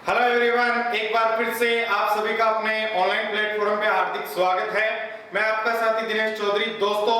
Hello everyone, एक बार फिर से आप सभी का अपने ऑनलाइन प्लेटफॉर्म पे हार्दिक स्वागत है। मैं आपका साथी दिनेश चौधरी। दोस्तों,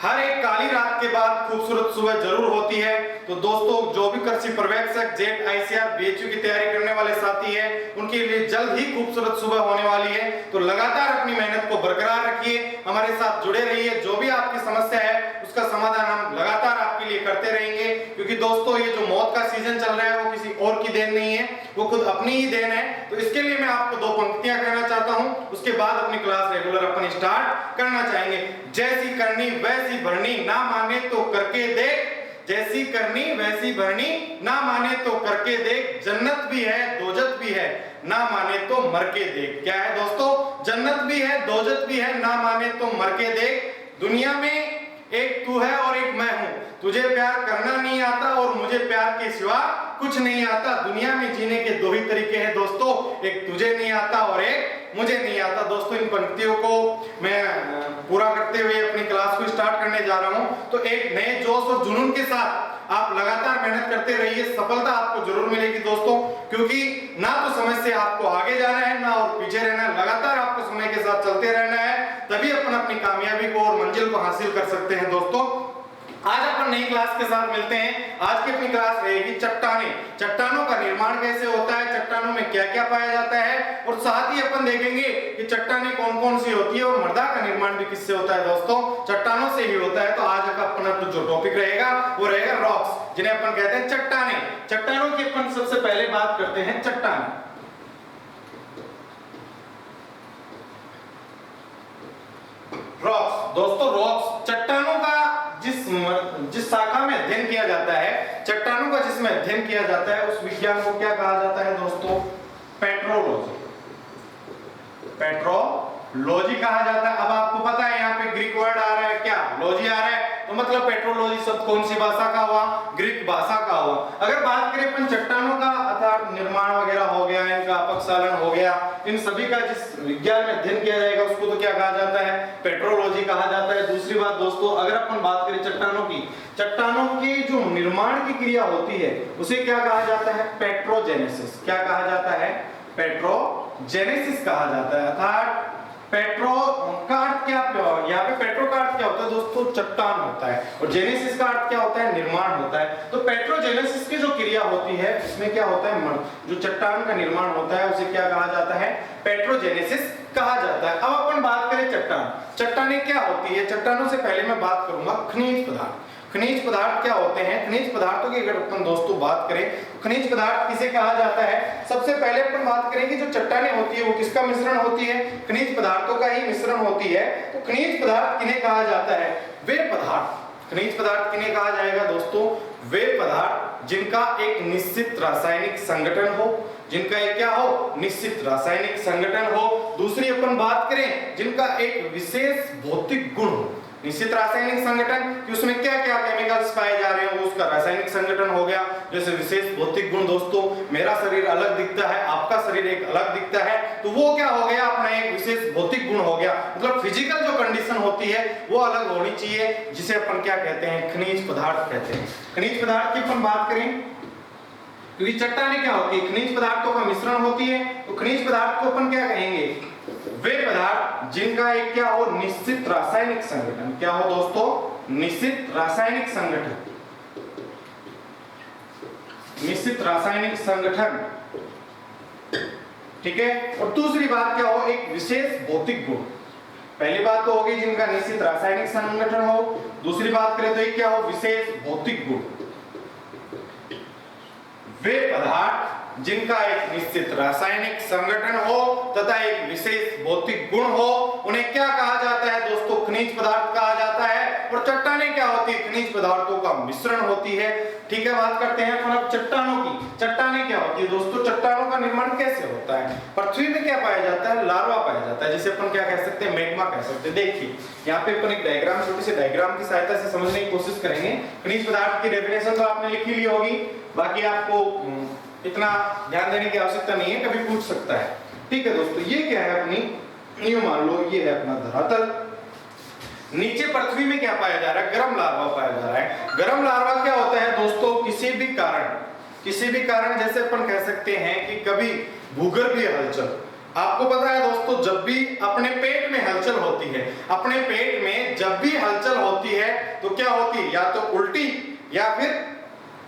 हर एक काली रात के बाद खूबसूरत सुबह जरूर होती है। तो दोस्तों, जो भी कृषि पर्यवेक्षक जेट आईसीआर बीएचयू की तैयारी करने वाले साथी हैं, उनके लिए जल्द ही खूबसूरत सुबह होने वाली है। तो लगातार अपनी मेहनत को बरकरार रखिए, हमारे साथ जुड़े रहिए। जो भी आपकी समस्या है उसका समाधान हम लगातार आपके लिए करते रहेंगे, क्योंकि दोस्तों ये जो मौत का सीजन चल रहा है वो किसी और की देन नहीं है, वो खुद अपनी ही देन है। तो इसके लिए मैं आपको दो पंक्तियां कहना चाहता हूं, उसके बाद अपनी क्लास रेगुलर अपन स्टार्ट करना चाहेंगे। जैसी करनी वैसी भरनी, ना माने तो करके देख। जैसी करनी वैसी भरनी, ना माने तो करके देख। जन्नत भी है दोजत भी है, ना माने तो मर के देख। क्या है दोस्तों? जन्नत भी है दोजत भी है, ना माने तो मर के देख। दुनिया में एक तू है और एक मैं हूं। तुझे प्यार करना नहीं आता और मुझे प्यार के सिवा कुछ नहीं आता। दुनिया में जीने के दो ही तरीके हैं दोस्तों, एक तुझे नहीं आता और एक मुझे नहीं आता। दोस्तों, इन पंक्तियों को मैं पूरा करते हुए अपनी क्लास को स्टार्ट करने जा रहा हूं। तो एक नए जोश और जुनून के साथ आप लगातार मेहनत करते रहिए, सफलता आपको जरूर मिलेगी दोस्तों। क्योंकि ना तो समय से आपको आगे जाना है, ना और पीछे रहना है। लगातार आपको समय के साथ चलते रहना है, तभी अपन अपनी कामयाबी को और मंजिल को हासिल कर सकते हैं दोस्तों। आज अपन नई क्लास के साथ मिलते हैं। आज की अपनी क्लास रहेगी चट्टानें। चट्टानों का निर्माण कैसे होता है, चट्टानों में क्या क्या पाया जाता है, और साथ ही अपन देखेंगे कि चट्टानें कौन कौन सी होती है और मृदा का निर्माण भी किससे होता है दोस्तों, चट्टानों से ही होता है। तो आज का अपना जो टॉपिक रहेगा वो रहेगा रॉक्स, जिन्हें अपन कहते हैं चट्टानें। चट्टानों की अपन सबसे पहले बात करते हैं चट्टान। रॉक्स दोस्तों, रॉक्स चट्टानों का जिस शाखा में अध्ययन किया जाता है, चट्टानों का जिसमें अध्ययन किया जाता है, उस विज्ञान को क्या कहा जाता है दोस्तों? पेट्रोलॉजी। पेट्रोलॉजी कहा जाता है। अब आपको पता है यहाँ पे ग्रीक वर्ड आ रहा है, क्या लॉजी आ रहा है, तो मतलब पेट्रोलॉजी शब्द कौन सी भाषा का हुआ? ग्रीक भाषा का हुआ। अगर बात करें अपन चट्टानों का, अर्थात निर्माण वगैरह हो गया, इनका अपक्षालन हो गया, इन सभी का जिस विज्ञान में अध्ययन किया जाएगा उसको तो क्या कहा जाता है? पेट्रोलॉजी कहा जाता है। दूसरी बात दोस्तों, अगर अपन बात करें चट्टानों की, चट्टानों की जो निर्माण की क्रिया होती है उसे क्या कहा जाता है? पेट्रोजेनेसिस। क्या कहा जाता है? पेट्रोजेनेसिस कहा जाता है। अर्थात पेट्रो का अर्थ क्या, यहाँ पे पेट्रो का अर्थ क्या होता है दोस्तों? चट्टान होता है, और जेनेसिस का अर्थ क्या होता है? निर्माण होता है। तो पेट्रोजेनेसिस की जो क्रिया होती है इसमें क्या होता है? जो चट्टान का निर्माण होता है उसे क्या कहा जाता है? पेट्रोजेनेसिस कहा जाता है। अब अपन बात करें चट्टान, चट्टानें क्या होती है? चट्टानों से पहले मैं बात करूंगा खनिज पदार्थ। खनिज पदार्थ क्या होते हैं? खनिज पदार्थों की अगर अपन दोस्तों बात करें, खनिज पदार्थ किसे कहा जाता है? सबसे पहले अपन बात करेंगे जो चट्टानें होती है वो किसका मिश्रण होती है? खनिज पदार्थों का ही मिश्रण होती है। तो खनिज पदार्थ किन्हें कहा जाता है? वे पदार्थ। खनिज पदार्थ किन्हें कहा जाएगा दोस्तों? वे पदार्थ जिनका एक निश्चित रासायनिक संगठन हो, जिनका एक क्या हो? निश्चित रासायनिक संगठन हो। दूसरी अपन बात करें जिनका एक विशेष भौतिक गुण हो। निश्चित रासायनिक संगठन कि उसमें क्या क्या केमिकल्स पाए जा रहे हैं, वो उसका रासायनिक संगठन हो गया। जैसे विशेष भौतिक गुण दोस्तों, मेरा शरीर अलग दिखता है, आपका शरीर एक अलग दिखता है, तो वो क्या हो गया? अपना एक विशेष भौतिक गुण हो गया। मतलब फिजिकल जो कंडीशन होती है वो अलग होनी चाहिए, जिसे अपन क्या कहते हैं? खनिज पदार्थ कहते हैं। खनिज पदार्थ की अपन बात करें, क्योंकि चट्टानें क्या होती है? खनिज पदार्थों का मिश्रण होती है। तो खनिज पदार्थ को अपन क्या कहेंगे? वे पदार्थ जिनका एक क्या हो? निश्चित रासायनिक संगठन। क्या हो दोस्तों? निश्चित रासायनिक संगठन। निश्चित रासायनिक संगठन, ठीक है। और दूसरी बात क्या हो? एक विशेष भौतिक गुण। पहली बात तो होगी जिनका निश्चित रासायनिक संगठन हो, दूसरी बात करें तो एक क्या हो? विशेष भौतिक गुण। वे पदार्थ जिनका एक निश्चित रासायनिक संगठन हो तथा एक विशेष भौतिक गुण हो, उन्हें क्या कहा जाता है दोस्तों? खनिज पदार्थ कहा जाता है। और चट्टानें क्या होती है? खनिज पदार्थों का मिश्रण होती है। ठीक है, बात करते हैं अपन अब चट्टानों की। चट्टानें क्या होती है दोस्तों? चट्टानों का निर्माण कैसे होता है? पृथ्वी में क्या पाया जाता है? लार्वा पाया जाता है, जिसे अपन क्या कह सकते हैं? मैग्मा कह सकते हैं। देखिए यहाँ पे अपन एक डायग्राम, छोटी सी डायग्राम की सहायता से समझने की कोशिश करेंगे। खनिज पदार्थ की डेफिनेशन तो आपने लिखी ली होगी, बाकी आपको इतना ध्यान देने की आवश्यकता नहीं है, कभी पूछ सकता है। ठीक है दोस्तों, ये क्या है अपनी, ये मान लो ये है अपना धरातल। नीचे पृथ्वी में क्या पाया जा रहा है? गर्म लार्वा पाया जा रहा है। गर्म लार्वा क्या होता है दोस्तों? किसी भी कारण किसी भी कारण, जैसे अपन कह सकते हैं कि कभी भूगर्भीय हलचल, आपको पता है दोस्तों, जब भी अपने पेट में हलचल होती है, अपने पेट में जब भी हलचल होती है तो क्या होती है, या तो उल्टी या फिर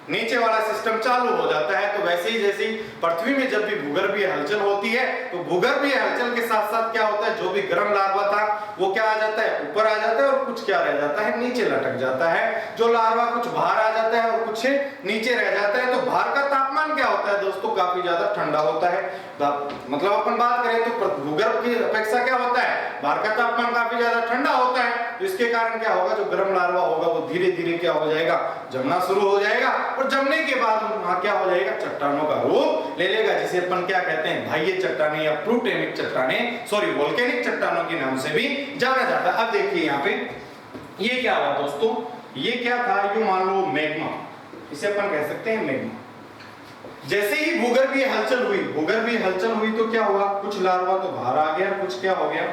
नीचे वाला सिस्टम चालू हो जाता है। तो वैसे ही जैसे पृथ्वी में जब भी भूगर्भीय हलचल होती है तो भूगर्भीय हलचल के साथ साथ क्या होता है, जो भी गर्म लार्वा था वो क्या आ जाता है, ऊपर आ जाता है, और कुछ क्या रह जाता है, नीचे लटक जाता है। जो लार्वा कुछ बाहर आ जाता है और कुछ नीचे रह जाता है। तो बाहर का तापमान क्या होता है दोस्तों, काफी ज्यादा ठंडा होता है। मतलब अपन बात करें तो भूगर्भ की अपेक्षा क्या होता है, बाहर का तापमान काफी ज्यादा ठंडा होता है। तो इसके कारण क्या होगा, जो गर्म लार्वा होगा वो धीरे धीरे क्या हो जाएगा, जमना शुरू हो जाएगा, और जमने के बाद वहां क्या हो जाएगा, चट्टानों का रूप ले लेगा, जिसे अपन क्या कहते हैं, बाह्य चट्टानें या प्लूटोनिक चट्टानें, सॉरी वोल्केनिक चट्टानों के नाम से भी जाना जाता है। अब देखिए यहाँ पे ये क्या हुआ दोस्तों, ये क्या था, यूं मान लो मैग्मा, इसे अपन कह सकते हैं मैग्मा। जैसे ही भूगर्भीय हलचल हुई, भूगर्भीय हलचल हुई तो क्या हुआ, कुछ लार्वा तो बाहर आ गया, कुछ क्या हो गया,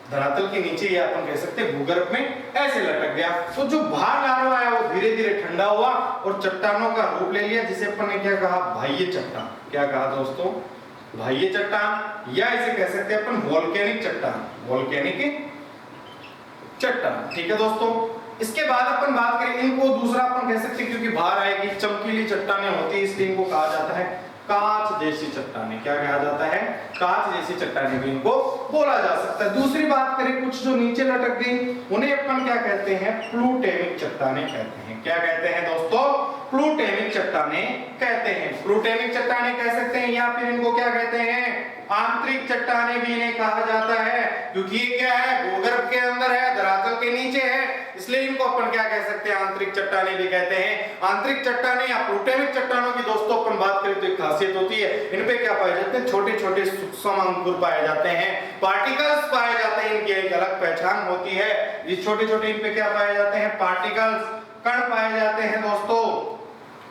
धरातल के नीचे, या अपन कह सकते हैं भूगर्भ में ऐसे लटक गया। तो जो बाहर लार्वा आया वो धीरे धीरे ठंडा हुआ और चट्टानों का रूप ले लिया, जिसे अपन ने क्या कहा, बाह्य चट्टान। क्या कहा दोस्तों, बाह्य चट्टान, या इसे कह सकते हैं अपन वोल्केनिक चट्टान, वोल्केनिक चट्टान। ठीक है दोस्तों, इसके बाद अपन बात करें, इनको दूसरा अपन कह सकते हैं, क्योंकि बाहर आएगी चमकीली चट्टानें होती है, इसलिए इनको कहा जाता है कांच जैसी चट्टानें। क्या कहा जाता है, कांच जैसी चट्टानें भी इनको बोला जा सकता है। दूसरी बात करें, कुछ जो नीचे लटक गई उन्हें अपन क्या कहते हैं, प्लूटोनिक चट्टानें कहते हैं। क्या कहते हैं दोस्तों, प्लूटोनिक चट्टानें कहते हैं। प्लूटोनिक चट्टानें कह सकते हैं, या फिर इनको क्या कहते हैं, आंतरिक चट्टानें भी इन्हें कहा जाता है, क्योंकि ये क्या है, भूगर्भ के अंदर है, धरातल के नीचे है, इसलिए इनको अपन क्या कह सकते हैं, आंतरिक चट्टानें भी कहते हैं। आंतरिक चट्टानें या प्लूटोनिक चट्टानों की दोस्तों अपन बात करें तो एक खासियत होती है, इन पे क्या पाए जाते हैं, छोटे छोटे सूक्ष्म अंकुर पाए जाते हैं, पार्टिकल्स पाए जाते हैं, इनकी एक अलग पहचान होती है। ये छोटे छोटे इन पे क्या पाए जाते हैं, पार्टिकल्स, कण पाए जाते हैं दोस्तों।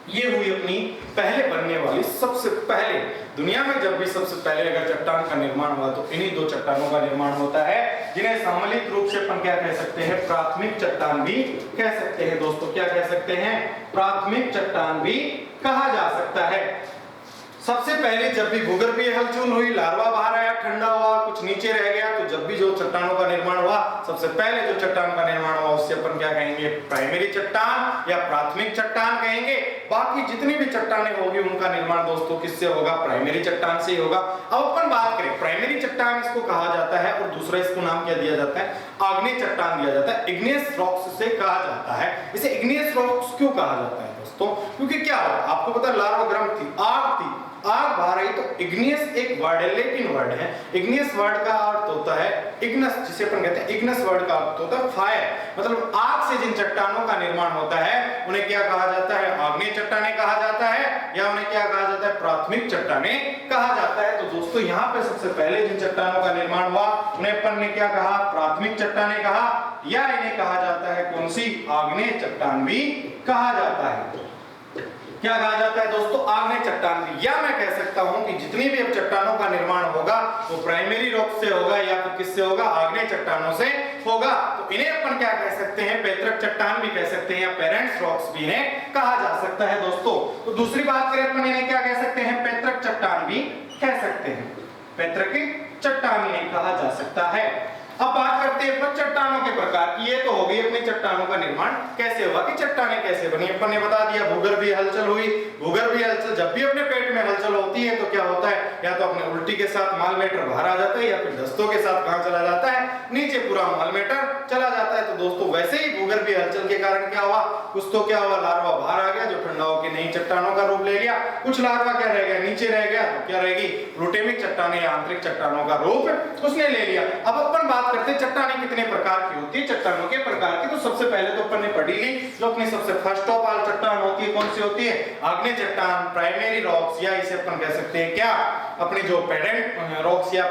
ये हुई अपनी पहले बनने वाली, सबसे पहले दुनिया में जब भी सबसे पहले अगर चट्टान का निर्माण हुआ तो इन्हीं दो चट्टानों का निर्माण होता है, जिन्हें सम्मिलित रूप से अपन क्या कह सकते हैं, प्राथमिक चट्टान भी कह सकते हैं दोस्तों। क्या कह सकते हैं, प्राथमिक चट्टान भी कहा जा सकता है। सबसे पहले जब भी भूगर्भीय हलचल हुई, लार्वा बाहर आया, ठंडा हुआ, कुछ नीचे रह गया, तो जब भी जो चट्टानों का निर्माण हुआ, सबसे पहले जो चट्टान का निर्माण हुआ उससे अपन क्या कहेंगे, प्राइमरी चट्टान या प्राथमिक चट्टान कहेंगे। बाकी जितनी भी चट्टानें होगी उनका निर्माण दोस्तों किससे होगा, प्राइमरी चट्टान से ही होगा। अब अपन बात करें, प्राइमरी चट्टान इसको कहा जाता है, और दूसरा इसको नाम क्या दिया जाता है, आग्नेय चट्टान दिया जाता है, इग्नियस रॉक्स से कहा जाता है। इसे इग्नियस रॉक्स क्यों कहा जाता है दोस्तों, क्योंकि क्या हुआ, आपको पता है लार्वा गर्म थी, आग थी, आग बाहर आई, तो इग्नियस एक वर्ड है, लैटिन वर्ड है। इग्नियस वर्ड का अर्थ होता है इग्नस, जिसे अपन कहते हैं, इग्नस वर्ड का अर्थ होता है फायर, मतलब आग से जिन चट्टानों का निर्माण होता है उन्हें क्या कहा जाता है, आग्नेय चट्टानें कहा जाता है, या उन्हें क्या कहा जाता है, प्राथमिक चट्टानें कहा जाता है। तो दोस्तों यहाँ पे सबसे पहले जिन चट्टानों का निर्माण हुआ उन्हें अपन ने क्या कहा, प्राथमिक चट्टानें कहा, या इन्हें कहा जाता है कौन सी, आग्नेय चट्टान भी कहा जाता है। क्या कहा जाता है दोस्तों, आग्नेय चट्टान भी। या मैं कह सकता हूं कि जितनी भी अब चट्टानों का निर्माण होगा वो प्राइमरी रॉक से होगा या फिर किससे होगा, आग्नेय चट्टानों से होगा। तो इन्हें अपन क्या कह सकते हैं, पैतृक चट्टान भी कह सकते हैं, या पेरेंट्स रॉक्स भी इन्हें कहा जा सकता है दोस्तों। तो दूसरी बात करें अपन इन्हें क्या कह सकते हैं, पैतृक चट्टान भी कह सकते हैं, पैतृक चट्टान इन्हें कहा जा सकता है। अब बात करते हैं चट्टानों के प्रकार की। ये तो हो गई अपनी चट्टानों का निर्माण कैसे हुआ, कि चट्टानें कैसे बनी, अपन ने बता दिया। भूगर्भीय हलचल हुई, भूगर्भीय हलचल जब भी अपने पेट में हलचल होती है तो क्या होता है, या तो अपने उल्टी के साथ माल मेटर बाहर आ जाता है, या फिर दस्तों के साथ कहां चला जाता है, नीचे पूरा माल मेटर चला जाता है। तो दोस्तों वैसे ही भूगर्भीय हलचल के कारण क्या हुआ, कुछ तो क्या हुआ, लार्वा बाहर आ गया जो ठंडा होकर नई चट्टानों का रूप ले लिया, कुछ लार्वा क्या रह गया, नीचे रह गया, तो क्या रहेगी, प्लूटोनिक चट्टानें या आंतरिक चट्टानों का रूप उसने ले लिया। अब अपन बात करते हैं चट्टानें कितने प्रकार की होती है, चट्टानों के प्रकार की। तो सबसे पहले तो अपन ने पढ़ी ली, जो अपनी सबसे फर्स्ट ऑफ ऑल चट्टान होती है, कौन सी होती है, आग्नेय चट्टान, प्राइमरी रॉक्स, या इसे अपन कह सकते हैं क्या, अपने जो पेरेंट रॉक्स या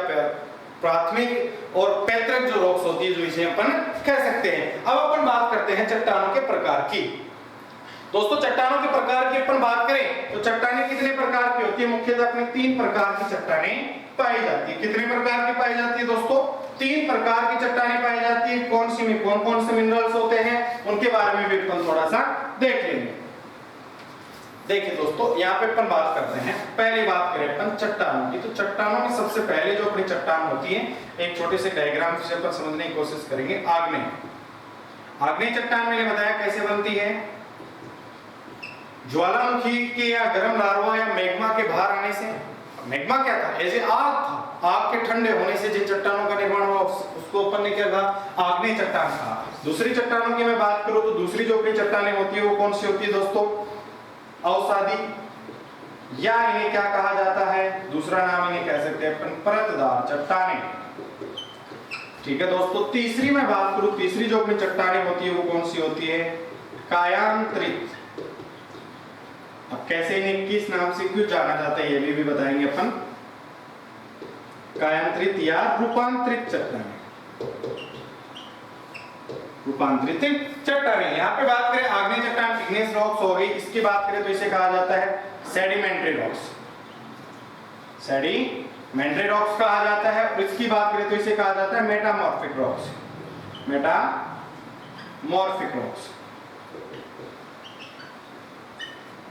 प्राथमिक और पैतृक जो रॉक्स होती है, जो इसे अपन कह सकते हैं। अब अपन बात करते हैं चट्टानों के प्रकार की। दोस्तों चट्टानों के प्रकार की अपन बात करें तो चट्टानें कितने प्रकार की होती है, मुख्यतः अपने 3 प्रकार की चट्टानें पाई जाती है। कितने प्रकार की पाई जाती है दोस्तों, 3 प्रकार की चट्टानें पाई जाती है। कौन सी, कौन कौन से मिनरल्स होते हैं उनके बारे में भी अपन थोड़ा सा देख लेंगे। देखिए दोस्तों, यहाँ पे अपन बात करते हैं, पहली बात करें अपन चट्टानों की, तो चट्टानों में सबसे पहले जो अपनी चट्टान होती है, एक छोटे से डायग्राम से अपन समझने की कोशिश करेंगे। आग्नेय, आग्नेय चट्टान मैंने बताया कैसे बनती है, ज्वालामुखी के या गर्म लार्वा या मैग्मा के बाहर आने से। मैग्मा क्या था, ऐसे आग था, आग के ठंडे होने से जिन चट्टानों का निर्माण हुआ उसको अपन ने क्या कहा, आग्नेय चट्टान कहा। दूसरी चट्टानों की मैं बात करूं तो दूसरी जो अपनी चट्टानें होती है वो कौन सी होती है दोस्तों, अवसादी, या इन्हें क्या कहा जाता है, दूसरा नाम इन्हें कह सकते हैं अपन परतदार चट्टानें। ठीक है दोस्तों, तीसरी मैं बात करूं, तीसरी जो अपनी चट्टानें होती है वो कौन सी होती है, कायांतरित। अब कैसे इन्हें किस नाम से क्यों जाना जाता है ये भी बताएंगे अपन। कायांतरित या रूपांतरित चट्टानें, रूपांतरित चट्टानें। यहाँ पे बात करें आग्नेय चट्टान, इग्नेस रॉक्स हो गई, इसकी बात करें तो इसे कहा जाता है सेडिमेंट्री रॉक्स, सेडिमेंट्री रॉक्स कहा जाता है। और इसकी बात करें तो इसे कहा जाता है मेटामॉर्फिक रॉक्स, मेटामॉर्फिक रॉक्स।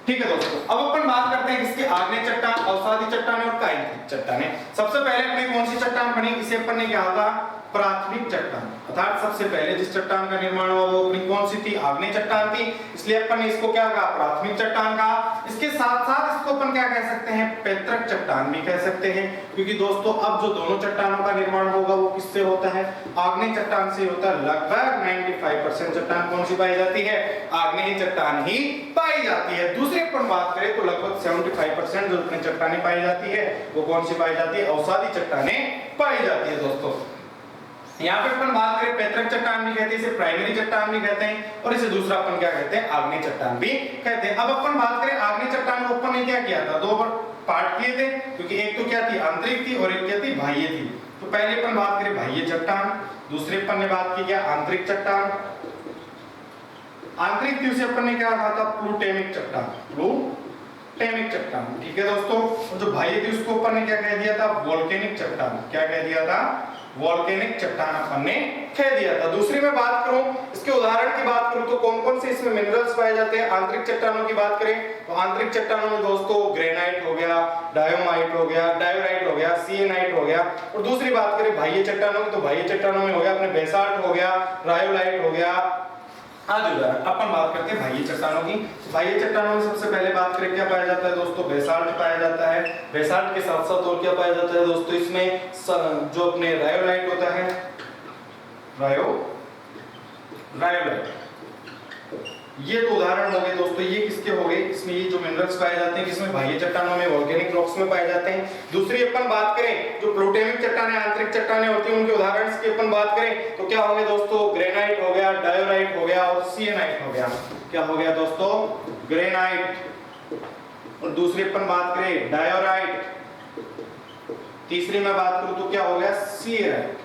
ठीक है दोस्तों, अब अपन बात करते हैं किसके, आग्नेय चट्टान, अवसादी चट्टानें और कायांतरित चट्टानें। सबसे पहले अपनी कौन सी चट्टान बनी, इसे अपन ने क्या कहा, प्राथमिक चट्टान, अर्थात सबसे पहले जिस चट्टान का निर्माण हुआ वो अपनी कौन सी थी, आग्नेय चट्टान थी, इसलिए अपन ने इसको क्या कहा, प्राथमिक चट्टान कहा। इसके साथ साथ इसको अपन क्या कह सकते हैं, पैतृक चट्टान भी कह सकते हैं, क्योंकि दोस्तों अब जो दोनों चट्टानों का निर्माण होगा वो किससे होता है, आग्नेय चट्टान से होता है। लगभग 95% चट्टान कौन सी पाई जाती है, आग्नेय चट्टान ही पाई जाती है। दूसरी अपन बात करें तो लगभग 75% जो अपनी चट्टानें पाई जाती है वो कौन सी पाई जाती है, अवसादी चट्टानें पाई जाती है दोस्तों। यहाँ पे अपन बात करें पैतृक चट्टान भी कहते हैं, इसे प्राइमरी चट्टान भी कहते हैं, और इसे दूसरा अपन क्या कहते हैं, आग्नेय चट्टान भी कहते हैं। अब अपन बात करें आग्नेय चट्टान को अपन ने क्या किया था, दो पार्ट किए थे, क्योंकि एक तो क्या थी, आंतरिक थी और एक क्या थी, बाह्य थी। तो पहले अपन बात करें बाह्य चट्टान, दूसरे अपन ने बात की क्या, आंतरिक चट्टान। आंतरिक थी उसे अपन ने क्या कहा था, प्लूटेमिक चट्टान, प्लूटेमिक चट्टान। ठीक है दोस्तों, जो बाह्य थी उसको अपन ने क्या कह दिया था, वोल्केनिक चट्टान। क्या कह दिया था, वोल्केनिक चट्टान अपन ने कह दिया था। दूसरी में बात करूं, इसके उदाहरण की बात करूं तो कौन कौन से इसमें मिनरल्स पाए जाते हैं। आंतरिक चट्टानों की बात करें तो आंतरिक चट्टानों में दोस्तों ग्रेनाइट हो गया, डायोमाइट हो गया, डायोराइट हो गया, सिएनाइट हो गया। और दूसरी बात करें बाह्य चट्टानों की तो बाह्य चट्टानों में हो गया अपने बेसाल्ट हो गया, रायोलाइट हो गया आदि। उदाहरण अपन बात करते हैं बाह्य चट्टानों की। बाह्य चट्टानों में सबसे पहले बात करें क्या पाया जाता है दोस्तों, बेसाल्ट पाया जाता है। बेसाल्ट के साथ साथ और क्या पाया जाता है दोस्तों, इसमें जो अपने रायोलाइट होता है, रायोलाइट, ये तो उदाहरण हो गए दोस्तों। ये किसके हो गए, इसमें ये जो मिनरल्स पाए जाते हैं किसमें, बाह्य चट्टानों में, वोल्केनिक रॉक्स में पाए जाते हैं। दूसरी अपन बात करें जो प्लूटेमिक चट्टानें, आंतरिक चट्टानें होती हैं, उनके उदाहरण की अपन बात करें तो क्या होंगे दोस्तों, ग्रेनाइट हो गया, डायोराइट हो गया और सिएनाइट हो गया। क्या हो गया दोस्तों, ग्रेनाइट। और दूसरी अपन बात करें डायोराइट, तीसरी में बात करूं तो क्या हो गया, सिएनाइट।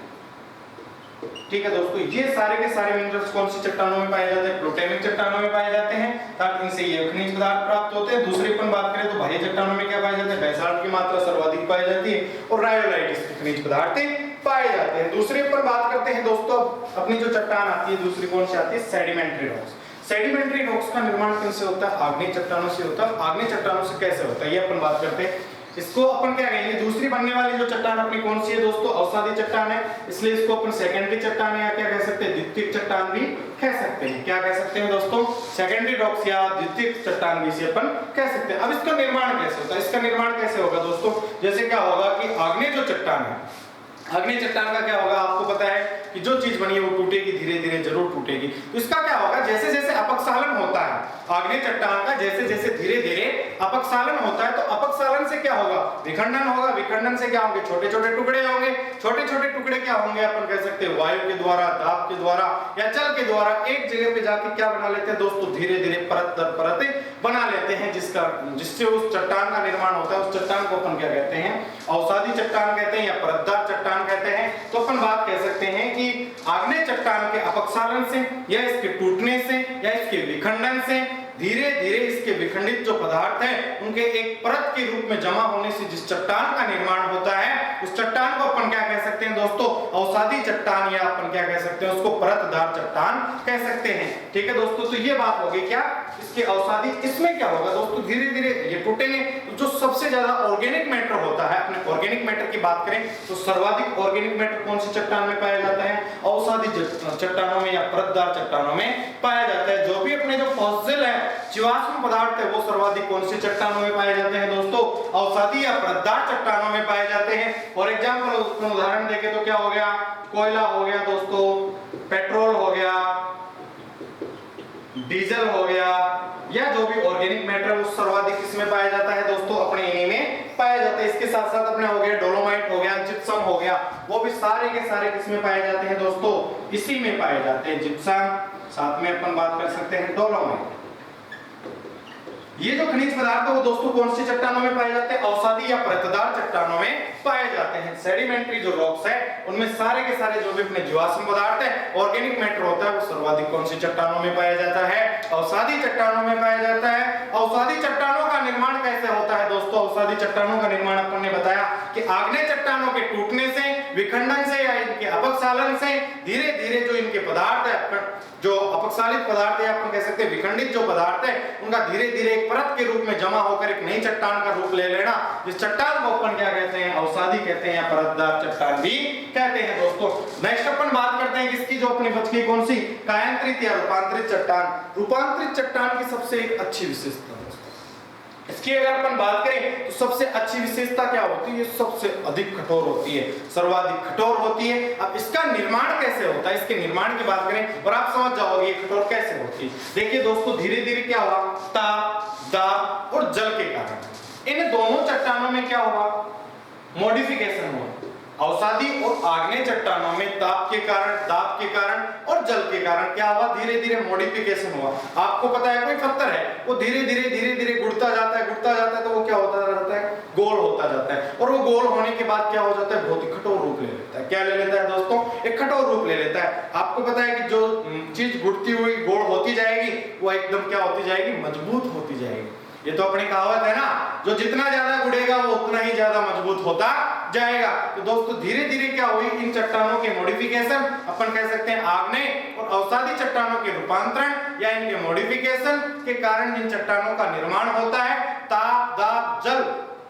ठीक है दोस्तों, ये सारे के सारे मिनरल्स कौन सी चट्टानों में पाए जाते हैं, प्लूटेमिक चट्टानों में पाए जाते हैं, ताकि इनसे ये खनिज पदार्थ प्राप्त होते हैं। दूसरी अपन बात करें तो बाह्य चट्टानों में क्या पाए जाते हैं, बेसाल्ट की मात्रा सर्वाधिक पाई जाती है और रायोलाइट इसके खनिज पदार्थ पाए जाते हैं। दूसरी अपन बात करते हैं दोस्तों, अपनी जो चट्टान आती है दूसरी कौन सी आती है, सेडिमेंट्री रॉक्स। सेडिमेंट्री रॉक्स का निर्माण किनसे होता है, आग्नेय चट्टानों से होता है। आग्नेय चट्टानों से कैसे होता है ये अपन बात करते हैं। इसको अपन क्या कहेंगे, दूसरी बनने वाली जो चट्टान अपनी कौन सी है दोस्तों, अवसादी चट्टान है, इसलिए इसको अपन सेकेंडरी चट्टान या क्या कह सकते हैं, द्वितीयक चट्टान भी कह सकते हैं। क्या कह सकते हैं दोस्तों, सेकेंडरी रॉक्स या द्वितीयक चट्टान भी इसे अपन कह सकते हैं। अब इसका निर्माण कैसे होता है, इसका निर्माण कैसे होगा दोस्तों, जैसे क्या होगा कि आग्नेय जो चट्टान है, आग्नेय चट्टान का क्या होगा, आपको पता है कि जो चीज बनी है वो टूटेगी, धीरे धीरे जरूर टूटेगी। तो इसका क्या होगा, जैसे जैसे अपक्षालन होता है आग्नेय चट्टान का, जैसे जैसे धीरे धीरे अपक्षालन होता है, तो अपक्षालन से क्या होगा, विखंडन होगा। विखंडन से क्या होंगे, छोटे छोटे टुकड़े होंगे। छोटे छोटे टुकड़े क्या होंगे, अपन कह सकते हैं वायु के द्वारा, दाब के द्वारा या जल के द्वारा एक जगह पे जाके क्या बना लेते हैं दोस्तों, धीरे धीरे परत दर परत बना लेते हैं, जिससे उस चट्टान का निर्माण होता है। उस चट्टान को अपन क्या कहते हैं, अवसादी चट्टान कहते हैं या परतदार चट्टान कहते हैं। तो अपन बात कह सकते हैं कि आग्नेय चट्टान के अपक्षालन से या इसके टूटने से या इसके विखंडन से धीरे धीरे इसके विखंडित जो पदार्थ हैं उनके एक परत के रूप में जमा होने से जिस चट्टान का निर्माण होता है उस चट्टान को अपन क्या कह सकते हैं दोस्तों, अवसादी चट्टान, या अपन क्या कह सकते हैं उसको परतदार चट्टान कह सकते हैं। ठीक है दोस्तों, तो ये बात होगी क्या इसके अवसादी। इसमें क्या होगा दोस्तों, धीरे धीरे ये टूटेंगे। जो सबसे ज्यादा ऑर्गेनिक मैटर होता है, अपने ऑर्गेनिक मैटर की बात करें तो सर्वाधिक ऑर्गेनिक मैटर कौन सी चट्टान में पाया जाता है, अवसादी चट्टानों में या परतदार चट्टानों में पाया जाता है। जो भी अपने जो फॉसिल है, जीवाश्म पदार्थ है, वो सर्वाधिक कौन सी चट्टानों में पाए जाते हैं दोस्तों, अवसादी या परतदार चट्टानों में पाए जाते हैं। फॉर एग्जांपल उदाहरण देखें तो क्या हो गया, कोयला हो गया दोस्तों, पेट्रोल हो गया, डीजल हो गया, या जो भी ऑर्गेनिक मैटर वो सर्वाधिक किसमें पाया जाता है दोस्तों, अपने इन्हीं में पाया जाता है। इसके साथ साथ अपने हो गया डोलोमाइट हो गया, जिप्सम हो गया, वो भी सारे के सारे किसमें पाए जाते हैं दोस्तों, इसी में पाए जाते हैं। जिप्सम, साथ में अपन बात कर सकते हैं डोलोमाइट। ये जो खनिज पदार्थ है वो दोस्तों कौन सी चट्टानों में पाए जाते हैं, अवसादी या परतदार चट्टानों में पाए जाते हैं। सेडिमेंट्री जो रॉक्स है उनमें सारे के सारे जो भी अपने जीवाश्म पदार्थ है, ऑर्गेनिक मैटर होता है, वो सर्वाधिक कौन सी चट्टानों में पाया जाता है, अवसादी चट्टानों में पाया जाता है। अवसादी चट्टानों का निर्माण कैसे होता है दोस्तों, अवसादी चट्टानों का निर्माण अपन ने बताया कि आग्नेय चट्टानों के टूटने से, विखंडन से या इनके अपक्षालन से धीरे धीरे जो इनके पदार्थ है, जो अपक्षालित पदार्थ है, अपन कह सकते हैं विखंडित जो पदार्थ है, उनका धीरे धीरे एक परत के रूप में जमा होकर एक नई चट्टान का रूप ले लेना, इस चट्टान को अपन क्या कहते हैं, अवसादी कहते हैं या परतदार चट्टान भी कहते हैं दोस्तों। नेक्स्ट अपन बात करते हैं किसकी, जो अपनी बच गई कौन सी, कायांतरित या रूपांतरित चट्टान। रूपांतरित चट्टान की सबसे अच्छी विशेषता दोस्तों, इसकी अगर अपन बात करें तो सबसे अच्छी विशेषता क्या होती है, ये सबसे अधिक कठोर होती है, सर्वाधिक कठोर होती है। अब इसका निर्माण कैसे होता है, इसके निर्माण की बात करें और आप समझ जाओगे ये कठोर कैसे होती है। देखिए दोस्तों, धीरे धीरे क्या हुआ, ताप, दाब और जल के कारण इन दोनों चट्टानों में क्या हुआ, मॉडिफिकेशन हुआ। अवसादी और आग्नेय चट्टानों में ताप के कारण, दाब के कारण और जल के कारण क्या हुआ, धीरे धीरे मॉडिफिकेशन हुआ। आपको पता है कोई पत्थर है वो धीरे धीरे गुड़ता जाता है तो वो क्या होता रहता है, गोल होता जाता है, और वो गोल होने के बाद क्या हो जाता है, बहुत ही कठोर रूप ले लेता है। क्या ले लेता है दोस्तों, एक कठोर रूप ले लेता है। आपको पता है कि जो चीज गुड़ती हुई गोल होती जाएगी वो एकदम क्या होती जाएगी, मजबूत होती जाएगी। ये तो अपनी कहावत है ना, जो जितना ज्यादा गुड़ेगा वो उतना ही ज्यादा मजबूत होता जाएगा। तो दोस्तों धीरे धीरे क्या हुई, इन चट्टानों के मॉडिफिकेशन, अपन कह सकते हैं आग्नेय और अवसादी चट्टानों के रूपांतरण या इनके मॉडिफिकेशन के कारण जिन चट्टानों का निर्माण होता है, ताप, दाब, जल,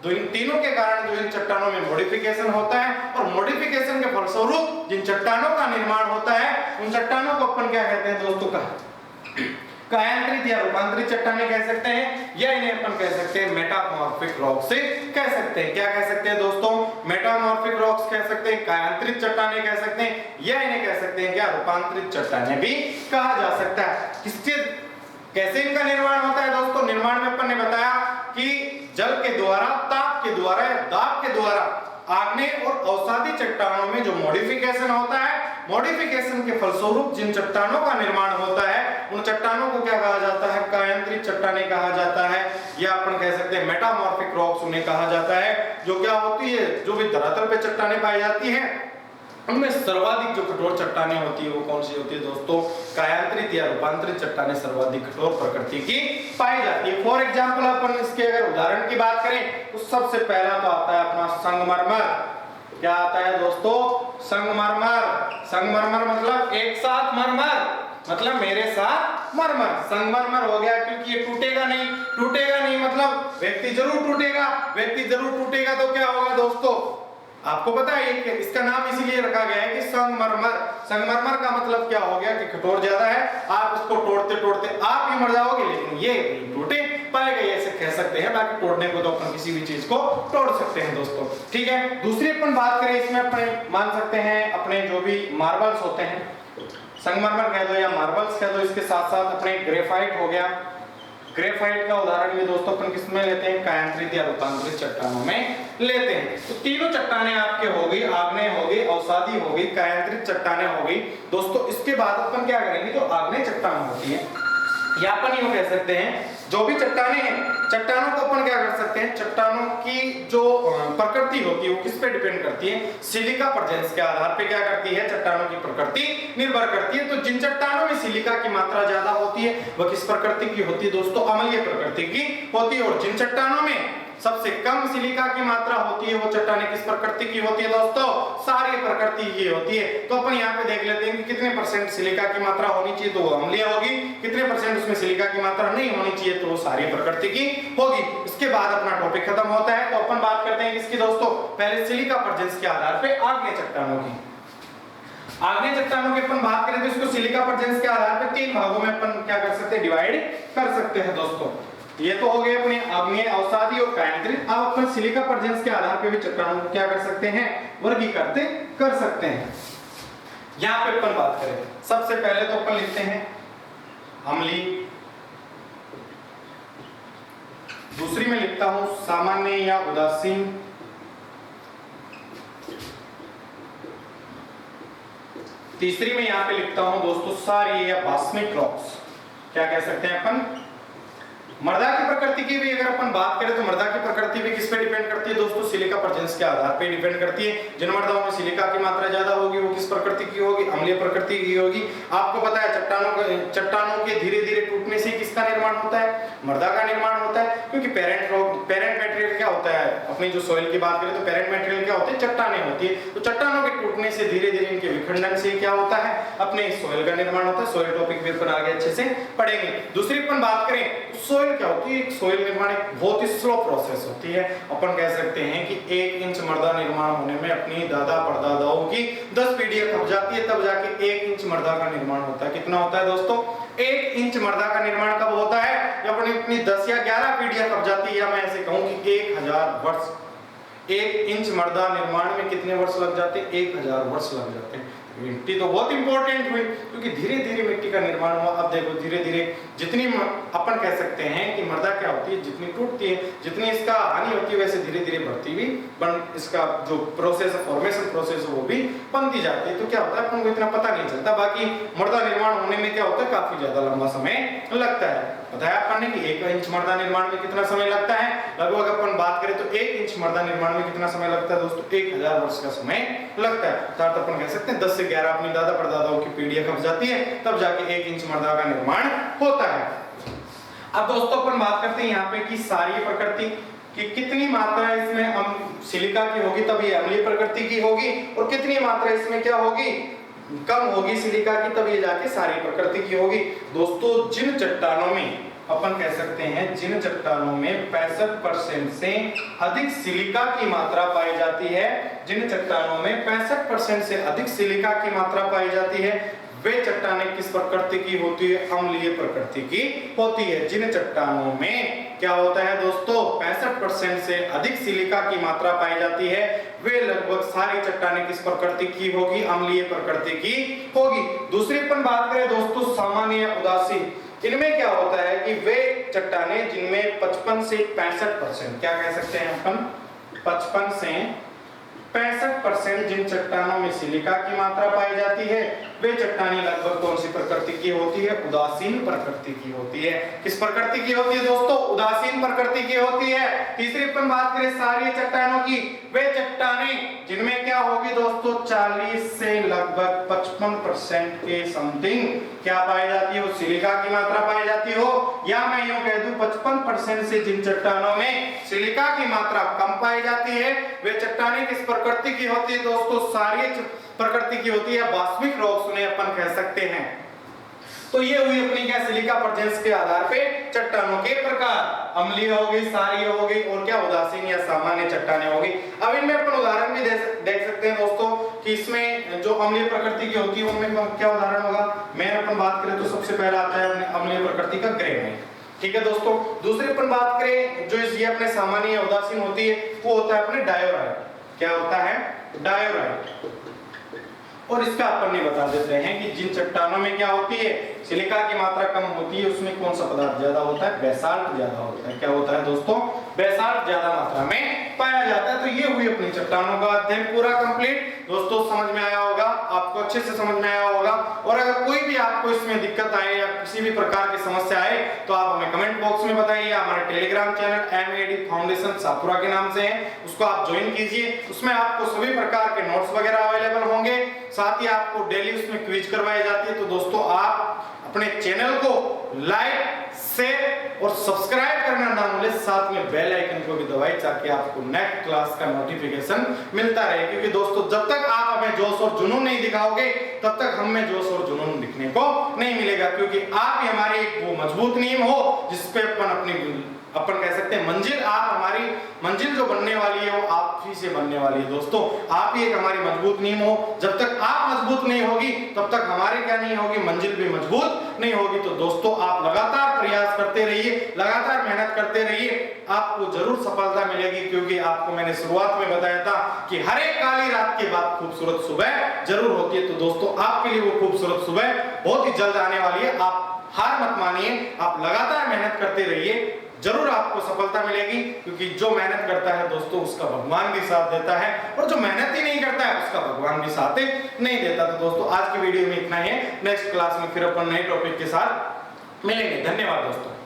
तो इन तीनों के कारण जो इन चट्टानों में मॉडिफिकेशन होता है, और मॉडिफिकेशन के फलस्वरूप जिन चट्टानों का निर्माण होता है उन चट्टानों को अपन क्या कहते हैं दोस्तों, कायांतरित या रूपांतरित चट्टानें कह सकते हैं, या इन्हें अपन कह सकते हैं मेटामॉर्फिक रॉक्स से कह सकते हैं। क्या कह सकते हैं दोस्तों, मेटामॉर्फिक रॉक्स कह सकते हैं, कायांतरित चट्टानें कह सकते हैं, या इन्हें कह सकते हैं क्या, रूपांतरित चट्टानें भी कहा जा सकता है। किससे कैसे इनका निर्माण होता है दोस्तों, निर्माण में अपन ने बताया कि जल के द्वारा, ताप के द्वारा या दाब के द्वारा आग्नेय और अवसादी चट्टानों में जो मॉडिफिकेशन होता है, मॉडिफिकेशन के फलस्वरूप जिन चट्टानों का निर्माण होता है उन चट्टानों को क्या कहा जाता है, कायांतरित चट्टानें कहा जाता है, या अपन कह सकते हैं मेटामॉर्फिक रॉक्स उन्हें कहा जाता है। जो क्या होती है, जो भी धरातल पे चट्टानें पाई जाती हैं उनमें सर्वाधिक जो कठोर चट्टानें होती है वो कौन सी होती है दोस्तों, कायांतरित या रूपांतरित चट्टानें सर्वाधिक कठोर प्रकृति की पाई जाती है। फॉर एग्जांपल अपन इसके अगर उदाहरण की बात करें तो सबसे पहला तो आता है अपना संगमरमर। क्या आता है दोस्तों, संगमरमर। संगमरमर मतलब एक साथ मरमर, मतलब मेरे साथ मरमर। संगमरमर हो गया क्योंकि ये टूटेगा नहीं मतलब व्यक्ति जरूर टूटेगा तो क्या होगा दोस्तों, आपको पता है कि इसका नाम इसीलिए रखा गया है कि संगमरमर। संगमरमर का मतलब क्या हो गया कि कठोर ज्यादा है, आप इसको तोड़ते आप ही मर जाओगे लेकिन ये टूटे पाएगा, ऐसे कह सकते हैं। बाकी तोड़ने को तो अपन किसी भी चीज को तोड़ सकते हैं दोस्तों, ठीक है। दूसरी अपन बात करें इसमें अपने मान सकते हैं अपने जो भी मार्बल्स होते हैं, संगमरमर कह दो या मार्बल्स कह दो, इसके साथ साथ अपने ग्रेफाइट हो गया। ग्रेफाइट का उदाहरण भी दोस्तों अपन किसमें लेते हैं, कायांतरित या रूपांतरित चट्टानों में लेते हैं। तो तीनों चट्टानें आपके हो गई, आग्नेय हो गई, अवसादी हो गई, कायांतरित चट्टानें हो गई दोस्तों। इसके बाद अपन क्या करेंगे, जो आग्नेय चट्टान होती है या अपन यूं कह सकते हैं जो भी चट्टानें हैं, चट्टानों को अपन क्या कर सकते हैं, चट्टानों की जो प्रकृति होती है वो किस पे डिपेंड करती है, सिलिका प्रेजेंस के आधार पे क्या करती है, चट्टानों की प्रकृति निर्भर करती है। तो जिन चट्टानों में सिलिका की मात्रा ज्यादा होती है वह किस प्रकृति की होती है दोस्तों, अम्लीय प्रकृति की होती है। और जिन चट्टानों में सबसे कम सिलिका की मात्रा होती है वो चट्टानें किस प्रकृति की होती है दोस्तों, क्षारीय प्रकृति की होती है। तो अपन यहाँ पे देख लेते हैं कि कितने परसेंट सिलिका की मात्रा होनी चाहिए तो वो अम्लीय होगी, कितने परसेंट उसमें सिलिका की मात्रा नहीं होनी चाहिए तो वो क्षारीय प्रकृति की होगी। इसके बाद अपना टॉपिक खत्म होता है। तो अपन बात करते हैं किसकी दोस्तों, पहले सिलिका प्रेजेंस के आधार पे आग्नेय चट्टानों की। आग्नेय चट्टानों की अपन बात करें तो इसको सिलिका प्रेजेंस के आधार पे 3 भागों में अपन क्या कर सकते हैं, डिवाइड कर सकते हैं दोस्तों। ये तो हो गए अपने आग्नेय, अवसादी और कायांतरित। अब अपन सिलिका प्रेजेंस के आधार पे भी चट्टानों को क्या कर सकते हैं, वर्गीकृत कर सकते हैं। यहाँ पे अपन बात करें सबसे पहले तो अपन लिखते हैं अम्लीय, दूसरी में लिखता हूं सामान्य या उदासीन, तीसरी में यहाँ पे लिखता हूं दोस्तों क्षारीय या बाष्मिक रॉक्स। क्या कह सकते हैं अपन, मृदा की प्रकृति की भी अगर अपन बात करें तो मृदा की प्रकृति भी किस पे डिपेंड करती है दोस्तों, सिलिका प्रेजेंस के आधार पे डिपेंड करती है। जिन मृदाओं में सिलिका की मात्रा ज्यादा होगी वो किस प्रकृति की होगी, अम्लीय प्रकृति की होगी। आपको पता है चट्टानों के धीरे धीरे टूटने से किसका निर्माण होता है, मृदा का निर्माण होता है। क्योंकि पेरेंट मटेरियल क्या होता है, अपनी जो सॉइल की बात करें तो पेरेंट मटेरियल क्या होते हैं, चट्टानें होती है। तो चट्टानों के टूटने से धीरे धीरे इनके विखंडन से क्या होता है, अपने सॉइल का निर्माण होता है। सॉइल टॉपिक भी अपन आगे अच्छे से पढ़ेंगे। दूसरी अपन बात करें सॉइल क्या होती है, सॉइल निर्माण एक बहुत ही स्लो प्रोसेस होती है। अपन कह सकते हैं कि 1 इंच मृदा निर्माण होने में अपनी दादा परदादाओं की 10 पीढ़ियां खप जाती है, तब जाके 1 इंच मृदा का निर्माण होता है। कितना होता है दोस्तों, 1 इंच मृदा का निर्माण कब होता है, जब अपनी 10 या 11 पीढ़ियां खप जाती है, या मैं ऐसे कहूं कि 1000 वर्ष। 1 इंच मृदा निर्माण में कितने वर्ष लग जाते हैं, 1000 वर्ष लग जाते हैं। मिट्टी तो बहुत इंपॉर्टेंट हुई क्योंकि धीरे धीरे मिट्टी का निर्माण हुआ। अब देखो धीरे धीरे जितनी अपन कह सकते हैं कि मृदा क्या होती है, जितनी टूटती है, जितनी इसका हानि होती है, वैसे धीरे धीरे बढ़ती भी इसका जो प्रोसेस है, फॉर्मेशन प्रोसेस है, वो भी बनती जाती है। तो क्या होता है अपन को इतना पता नहीं चलता। बाकी मृदा निर्माण होने में क्या होता है, काफी ज्यादा लंबा समय लगता है। बताया अपन ने कि 1 इंच मृदा निर्माण में कितना समय लगता है, लगभग अपन बात करें तो 1 इंच मृदा निर्माण में कितना समय लगता है दोस्तों, 1000 वर्ष का समय लगता है। अर्थात अपन कह सकते हैं 10 से 11 अपनी दादा परदादाओं की पीढ़ियां खप जाती है, तब जाके 1 इंच मृदा का निर्माण होता है। अब दोस्तों अपन बात करते हैं यहाँ पे कि क्षारीय प्रकृति कि कितनी मात्रा इसमें सिलिका की होगी तब ये अम्लीय प्रकृति की होगी, और कितनी मात्रा इसमें क्या होगी, कम होगी सिलिका की, तब ये जाके क्षारीय प्रकृति की होगी। दोस्तों जिन चट्टानों में अपन कह सकते हैं, जिन चट्टानों में 65% से अधिक सिलिका की मात्रा पाई जाती है, जिन चट्टानों में 65% से अधिक सिलिका की मात्रा पाई जाती है, वे चट्टानें किस प्रकृति की होती है, अम्लीय प्रकृति की होती है। जिन चट्टानों में क्या होता है दोस्तों, 65% से अधिक सिलिका की मात्रा पाई जाती है, वे लगभग सारी चट्टानें किस प्रकृति की होगी, अम्लीय प्रकृति की होगी। दूसरी अपन बात करें दोस्तों सामान्य या उदासीन, इनमें क्या होता है कि वे चट्टानें जिनमें 55 से 65%, क्या कह सकते हैं अपन, 55 से 65% जिन चट्टानों में सिलिका की मात्रा पाई जाती है, वे चट्टानें लगभग कौन सी प्रकृति की होती है, उदासीन प्रकृति की होती है। किस प्रकृति की होती है दोस्तों, उदासीन प्रकृति की होती है। तीसरी अपन बात करें क्षारीय चट्टानों की, वे चट्टानें जिनमें क्या होगी दोस्तों, 40 से लगभग 55% के समथिंग क्या पाई जाती हो, सिलिका की मात्रा पाई जाती हो। या मैं यूं कह दूं 55% से जिन चट्टानों में सिलिका की मात्रा कम पाई जाती है, वे चट्टानें किस प्रकृति की होती है दोस्तों, क्षारीय प्रकृति की होती है, बाष्मिक रॉक्स उन्हें अपन कह सकते हैं। तो ये हुई अपनी क्या, सिलिका प्रेजेंस के आधार पे चट्टानों के प्रकार, अम्लीय हो गई, क्षारीय हो गई, और क्या उदासीन या सामान्य चट्टानें हो गई। अब इनमें अपन उदाहरण भी देख सकते हैं दोस्तों कि इसमें जो अम्लीय प्रकृति की होती है उनमें क्या उदाहरण होगा। मैं अपन बात करें तो सबसे पहला आता है अपने अम्लीय प्रकृति का ग्रेनाइट, ठीक है दोस्तों। दूसरी अपन बात करें जो ये अपने सामान्य या उदासीन होती है, वो होता है अपने डायोराइट। क्या होता है, डायोराइट। और इसका अपन ने बता देते हैं कि जिन चट्टानों में क्या होती है, सिलिका की मात्रा कम होती है उसमें कौन सा पदार्थ ज्यादा होता है? बेसाल्ट ज्यादा होता है। क्या होता है दोस्तों? बेसाल्ट ज्यादा मात्रा में पाया जाता है। तो ये हुई अपनी चट्टानों का अध्ययन पूरा कंप्लीट। दोस्तों समझ में आया होगा, आपको अच्छे से समझ में आया होगा। और अगर कोई भी आपको इसमें दिक्कत आए या किसी भी प्रकार की समस्या आए तो आप हमें कमेंट बॉक्स में बताइए। हमारे Telegram channel MAD foundation Sapura के नाम से है, उसको आप ज्वाइन कीजिए। उसमें आपको सभी प्रकार के नोट्स वगैरह अवेलेबल होंगे। साथ ही आपको डेली उसमें क्विज करवाई जाती है। तो दोस्तों आप अपने चैनल को लाइक, शेयर और सब्सक्राइब करना ना भूलें। साथ में बेल आइकन को भी दबाएं ताकि आपको नेक्स्ट क्लास का नोटिफिकेशन मिलता रहे। क्योंकि दोस्तों जब तक आप हमें जोश और जुनून नहीं दिखाओगे तब तक हमें जोश और जुनून दिखने को नहीं मिलेगा। क्योंकि आप ही हमारी एक वो मजबूत नींव हो जिसपे अपन कह सकते हैं मंजिल, आप हमारी मंजिल जो बनने वाली है वो आप ही से बनने वाली है। दोस्तों आप ही एक हमारी मजबूत नींव हो। जब तक आप मजबूत नहीं होगी तब तक हमारी क्या नहीं होगी? मंजिल भी मजबूत नहीं होगी। तो दोस्तों आप लगातार प्रयास करते रहिए, लगातार मेहनत करते रहिए, आपको जरूर सफलता मिलेगी। क्योंकि आपको मैंने शुरुआत में बताया था कि हर एक काली रात के बाद खूबसूरत सुबह जरूर होती है। तो दोस्तों आपके लिए वो खूबसूरत सुबह बहुत ही जल्द आने वाली है। आप हार मत मानिए, आप लगातार मेहनत करते रहिए, जरूर आपको सफलता मिलेगी। क्योंकि जो मेहनत करता है दोस्तों उसका भगवान भी साथ देता है, और जो मेहनत ही नहीं करता है उसका भगवान भी साथ नहीं देता। तो दोस्तों आज की वीडियो में इतना ही है। नेक्स्ट क्लास में फिर अपन नए टॉपिक के साथ मिलेंगे। धन्यवाद दोस्तों।